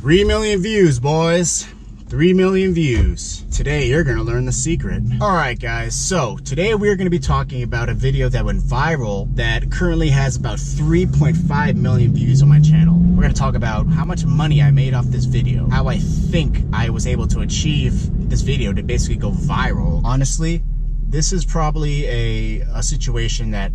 3 million views, boys. 3 million views. Today, you're gonna learn the secret. All right, guys, so today we're gonna be talking about a video that went viral that currently has about 3.5 million views on my channel. We're gonna talk about how much money I made off this video, how I think I was able to achieve this video to basically go viral. Honestly, this is probably a situation that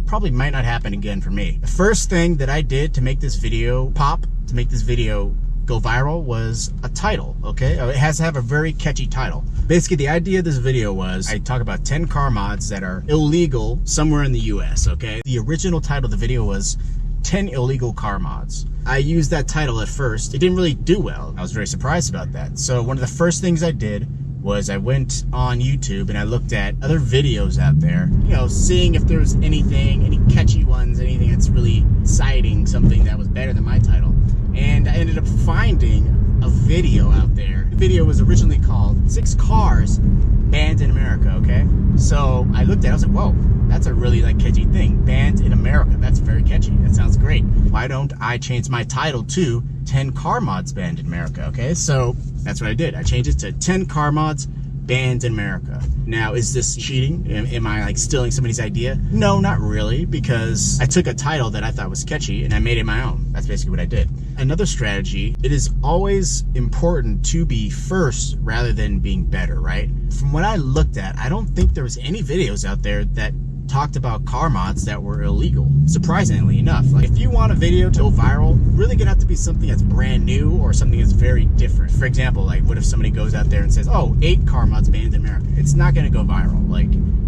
probably might not happen again for me. The first thing that I did to make this video pop, to make this video go viral, was a title, okay? It has to have a very catchy title. Basically, the idea of this video was I talk about 10 car mods that are illegal somewhere in the US, okay? The original title of the video was 10 illegal car mods. I used that title at first. It didn't really do well. I was very surprised about that. So one of the first things I did was I went on YouTube and I looked at other videos out there, you know, seeing if there was anything, any catchy ones, anything that's really citing something that was better than my title. And I ended up finding a video out there. The video was originally called 6 Cars Banned in America, okay? So I looked at it, I was like, whoa, that's a really catchy thing. Banned in America, that's very catchy. That sounds great. Why don't I change my title to 10 car mods banned in America, okay? So that's what I did. I changed it to 10 car mods banned in America. Now, is this cheating? Am I stealing somebody's idea? No, not really, because I took a title that I thought was catchy and I made it my own. That's basically what I did. Another strategy, it is always important to be first rather than being better, right? From what I looked at, I don't think there was any videos out there that talked about car mods that were illegal, surprisingly enough. If you want a video to go viral, really gonna have to be something that's brand new or something that's very different. For example, what if somebody goes out there and says, oh, 8 car mods banned in America? It's not gonna go viral.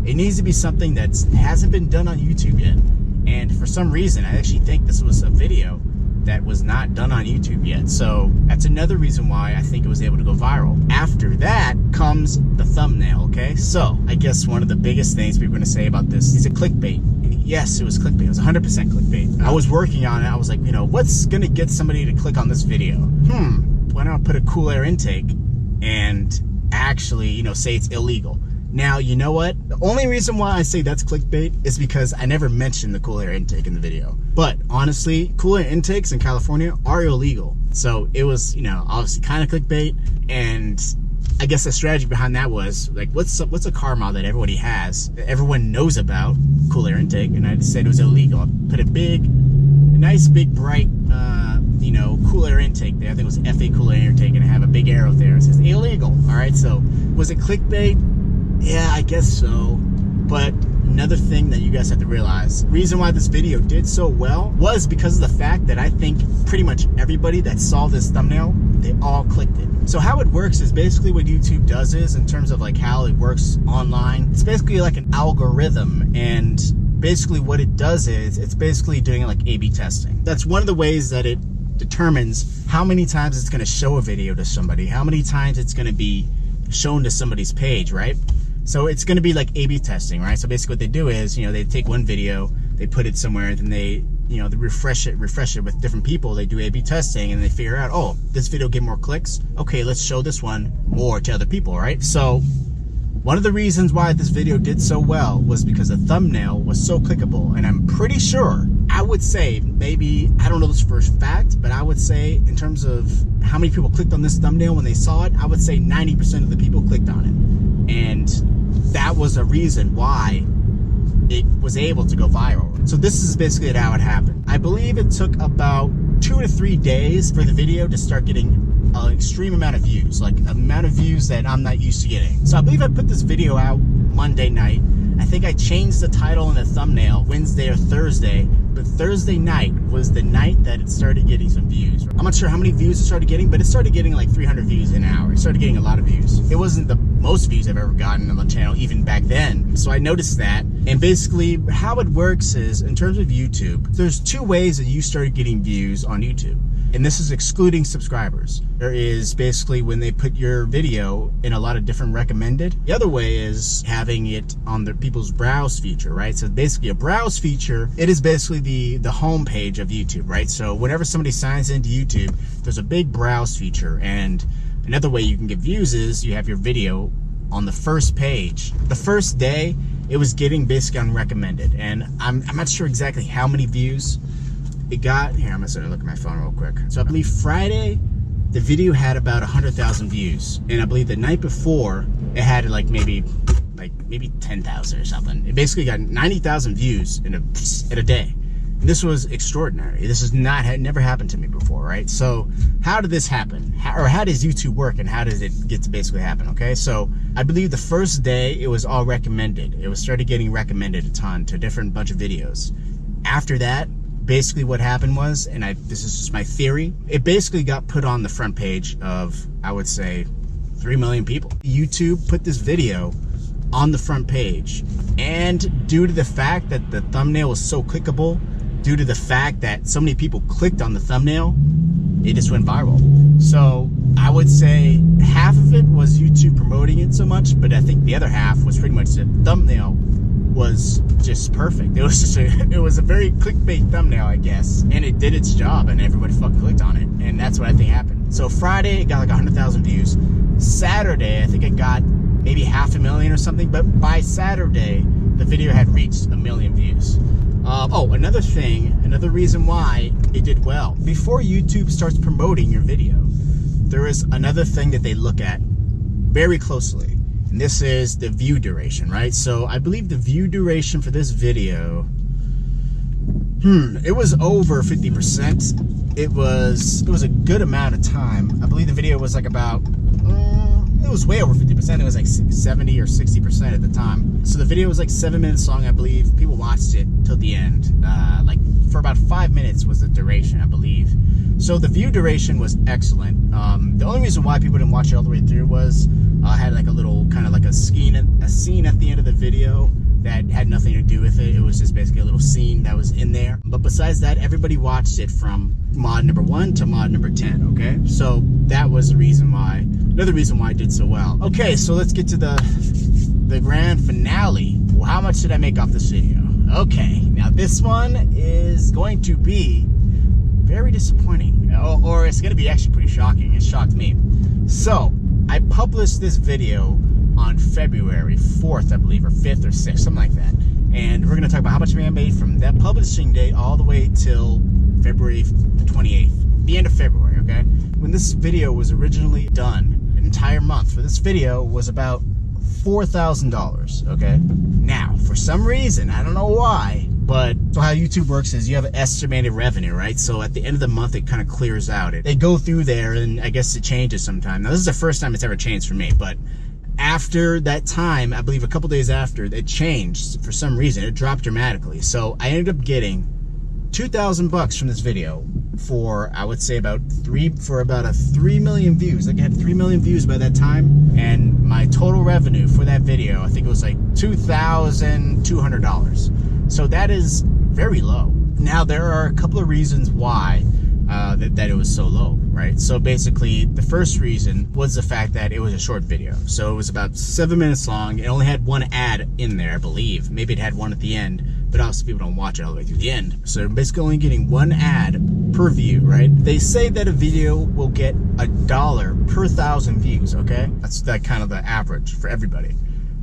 It needs to be something that hasn't been done on YouTube yet. And for some reason, I actually think this was a video that was not done on YouTube yet. So that's another reason why I think it was able to go viral. After that comes the thumbnail, okay? So I guess one of the biggest things people are gonna say about this is a clickbait. Yes, it was clickbait. It was 100% clickbait. I was working on it. I was like, what's gonna get somebody to click on this video? Why don't I put a cool air intake and actually, say it's illegal? Now, you know what? The only reason why I say that's clickbait is because I never mentioned the cool air intake in the video. But honestly, cool air intakes in California are illegal. So it was, obviously kind of clickbait. And I guess the strategy behind that was what's a car mod that everybody has, that everyone knows about, cool air intake, and I just said it was illegal. I put a nice big bright, cool air intake there. I think it was FA cool air intake, and I have a big arrow there. It says illegal. All right, so was it clickbait? Yeah, I guess so. But another thing that you guys have to realize, the reason why this video did so well was because of the fact that I think pretty much everybody that saw this thumbnail, they all clicked it. So how it works is basically what YouTube does is, in terms of how it works online, it's basically like an algorithm. And basically what it does is, it's basically doing A/B testing. That's one of the ways that it determines how many times it's gonna show a video to somebody, how many times it's gonna be shown to somebody's page, right? So it's going to be A/B testing, right? So basically what they do is, they take one video, they put it somewhere, and then they refresh it with different people. They do A/B testing and they figure out, oh, this video get more clicks. Okay, let's show this one more to other people, right? So one of the reasons why this video did so well was because the thumbnail was so clickable. And I'm pretty sure, I would say, maybe, I don't know this for a fact, but I would say in terms of how many people clicked on this thumbnail when they saw it, I would say 90% of the people clicked on it. And that was a reason why it was able to go viral. So this is basically how it happened. I believe it took about 2 to 3 days for the video to start getting an extreme amount of views, an amount of views that I'm not used to getting. So I believe I put this video out Monday night. I think I changed the title and the thumbnail Wednesday or Thursday, but Thursday night was the night that it started getting some views. I'm not sure how many views it started getting, but it started getting 300 views in an hour. It started getting a lot of views. It wasn't the most views I've ever gotten on the channel, even back then. So I noticed that. And basically how it works is, in terms of YouTube, there's 2 ways that you start getting views on YouTube. And this is excluding subscribers. There is basically when they put your video in a lot of different recommended. The other way is having it on the people's browse feature, right? So basically a browse feature, it is basically the home page of YouTube, right? So whenever somebody signs into YouTube, there's a big browse feature. And another way you can get views is you have your video on the first page. The first day, it was getting basically unrecommended. And I'm not sure exactly how many views it got. Here, I'm just gonna look at my phone real quick. So I believe Friday the video had about 100,000 views, and I believe the night before it had like maybe 10,000 or something. It basically got 90,000 views in a day. And this was extraordinary. This has never happened to me before, right? So how did this happen? How does YouTube work, and how does it get to basically happen? Okay, so I believe the first day it was all recommended. It was started getting recommended a ton to a different bunch of videos. After that, basically what happened was, and this is just my theory, it basically got put on the front page of, I would say, 3 million people. YouTube put this video on the front page, and due to the fact that the thumbnail was so clickable, due to the fact that so many people clicked on the thumbnail, it just went viral. So I would say half of it was YouTube promoting it so much, but I think the other half was pretty much the thumbnail was just perfect. It was just it was a very clickbait thumbnail, I guess, and it did its job, and everybody fucking clicked on it, and that's what I think happened. So Friday, it got like 100,000 views. Saturday, I think it got maybe 500,000 or something, but by Saturday, the video had reached 1 million views. Oh, another thing, another reason why it did well. Before YouTube starts promoting your video, there is another thing that they look at very closely. And this is the view duration, right? So I believe the view duration for this video, it was over 50%. It was a good amount of time. I believe the video was like about, it was way over 50%. It was like 70 or 60% at the time. So the video was like 7 minutes long, I believe. People watched it till the end. Like for about 5 minutes was the duration, I believe. So the view duration was excellent. The only reason why people didn't watch it all the way through was I had like a little kind of like a scene at the end of the video that had nothing to do with it. It was just basically a little scene that was in there. But besides that, everybody watched it from mod number 1 to mod number 10, okay? So that was the reason why, another reason why I did so well. Okay, so let's get to the grand finale. Well, how much did I make off this video? Okay, now this one is going to be very disappointing, or it's going to be actually pretty shocking. It shocked me. So I published this video on February 4th, I believe, or 5th or 6th, something like that. And we're going to talk about how much I made from that publishing date all the way till February 28th, the end of February, okay? When this video was originally done, an entire month for this video was about $4,000, okay? Now, for some reason, I don't know why, but so how YouTube works is you have estimated revenue, right? So at the end of the month, it kind of clears out. They go through there, and I guess it changes sometime. Now, this is the first time it's ever changed for me, but after that time, I believe a couple days after, it changed for some reason. It dropped dramatically. So I ended up getting $2,000 from this video for, I would say, about 3 million views. Like, I had 3 million views by that time, and my total revenue for that video, I think it was like $2,200. So that is very low. Now, there are a couple of reasons why that it was so low, right? So basically, the first reason was the fact that it was a short video. So it was about 7 minutes long. It only had one ad in there, I believe. Maybe it had one at the end, but obviously people don't watch it all the way through the end. So they're basically only getting one ad per view, right? They say that a video will get $1 per 1,000 views, okay? That's that kind of the average for everybody.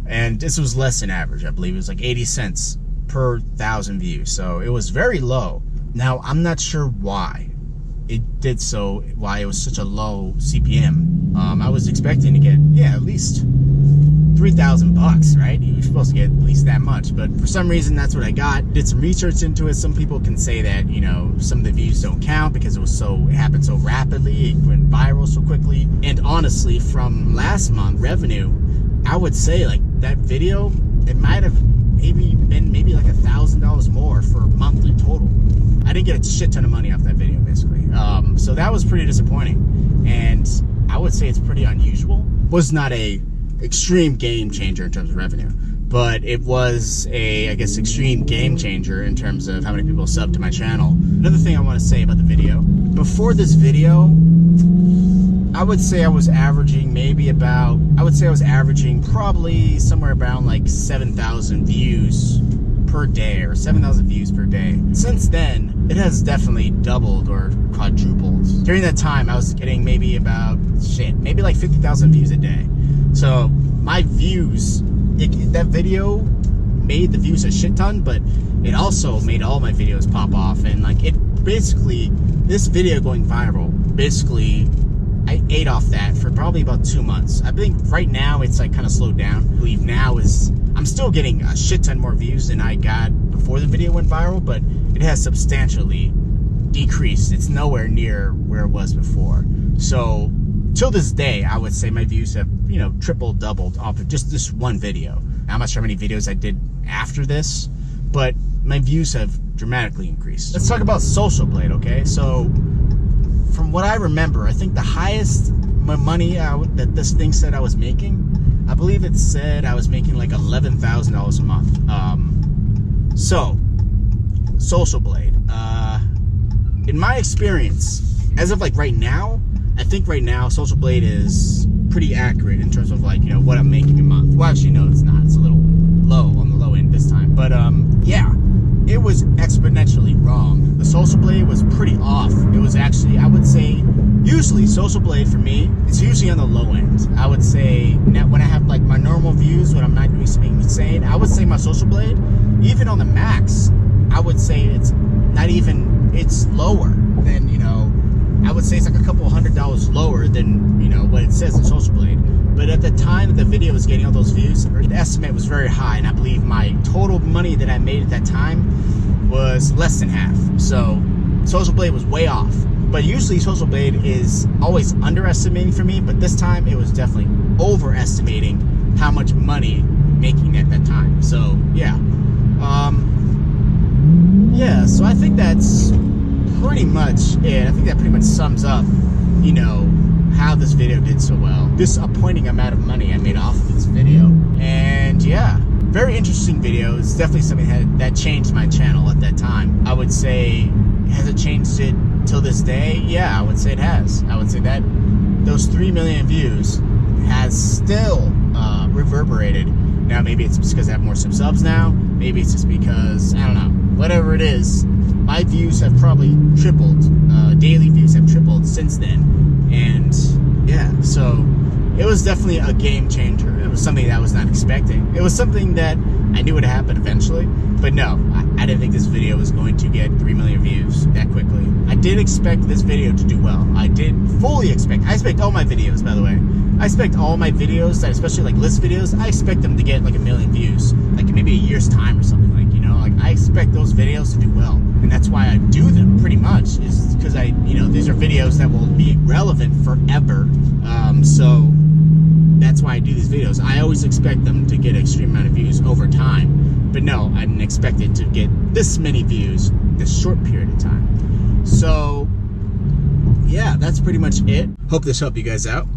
And this was less than average, I believe. It was like 80 cents per 1,000 views. So it was very low. Now, I'm not sure why it did so, why it was such a low CPM. I was expecting to get, at least $3,000, right? You're supposed to get at least that much, but for some reason that's what I got. Did some research into it. Some people can say that, you know, some of the views don't count because it happened so rapidly, it went viral so quickly. And honestly, from last month revenue, I would say like that video, it might have been like $1,000 more for monthly total. I didn't get a shit ton of money off that video, basically. So that was pretty disappointing, and I would say it's pretty unusual. Was not a extreme game changer in terms of revenue, but it was a, I guess, extreme game changer in terms of how many people subbed to my channel. Another thing I want to say about the video, before this video, I would say I was averaging probably somewhere around like 7,000 views per day, or 7,000 views per day. Since then, it has definitely doubled or quadrupled. During that time, I was getting maybe like 50,000 views a day. So my views, that video made the views a shit ton, but it also made all my videos pop off. And like, it basically, this video going viral basically I ate off that for probably about 2 months. I think right now it's like kind of slowed down. I believe now I'm still getting a shit ton more views than I got before the video went viral, but it has substantially decreased. It's nowhere near where it was before. So till this day, I would say my views have, you know, tripled, doubled off of just this one video. I'm not sure how many videos I did after this, but my views have dramatically increased. Let's talk about Social Blade, okay? So from what I remember, I think the highest money that this thing said I was making, I believe it said I was making like $11,000 a month. So Social Blade, in my experience, as of like right now, I think right now Social Blade is pretty accurate in terms of like, you know, what I'm making a month. Well, actually, no, it's not. It's a little low on the low end this time. But yeah, it was exponentially wrong. The Social Blade was pretty off. It was actually, I would say, usually Social Blade for me, it's usually on the low end. I would say now when I have like my normal views, when I'm not doing something insane, I would say my Social Blade, even on the max, I would say it's not even, it's lower than, you know, I would say it's like a couple $100 lower than, you know, what it says in Social Blade. But at the time that the video was getting all those views, the estimate was very high, and I believe my total money that I made at that time was less than half. So Social Blade was way off. But usually Social Blade is always underestimating for me, but this time it was definitely overestimating how much money making at that time. So yeah. Yeah, so I think that's pretty much it. I think that pretty much sums up, you know, how this video did so well. Disappointing amount of money I made off of this video. And yeah, very interesting video. It's definitely something that changed my channel at that time. I would say, has it changed it till this day? Yeah, I would say it has. I would say that those 3 million views has still reverberated. Now maybe it's because I have more subs now. Maybe it's just because, I don't know, whatever it is, my views have probably tripled. Daily views have tripled since then. And yeah, so it was definitely a game changer. It was something that I was not expecting. It was something that I knew would happen eventually. But no, I didn't think this video was going to get 3 million views that quickly. I did expect this video to do well. I did fully expect. I expect all my videos, by the way. I expect all my videos, that especially like list videos, I expect them to get like 1 million views, like in maybe a year's time or something, like, you know, like I expect those videos to do well. And that's why I do them pretty much, is because you know, these are videos that will be relevant forever. So that's why I do these videos. I always expect them to get an extreme amount of views over time. But no, I didn't expect it to get this many views this short period of time. So yeah, that's pretty much it. Hope this helped you guys out.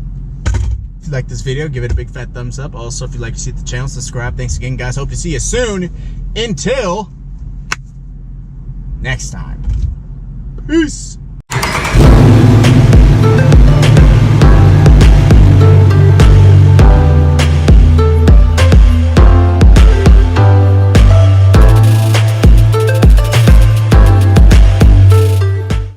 If you like this video, give it a big fat thumbs up. Also, if you'd like to see the channel, subscribe. Thanks again, guys. Hope to see you soon. Until next time. Peace.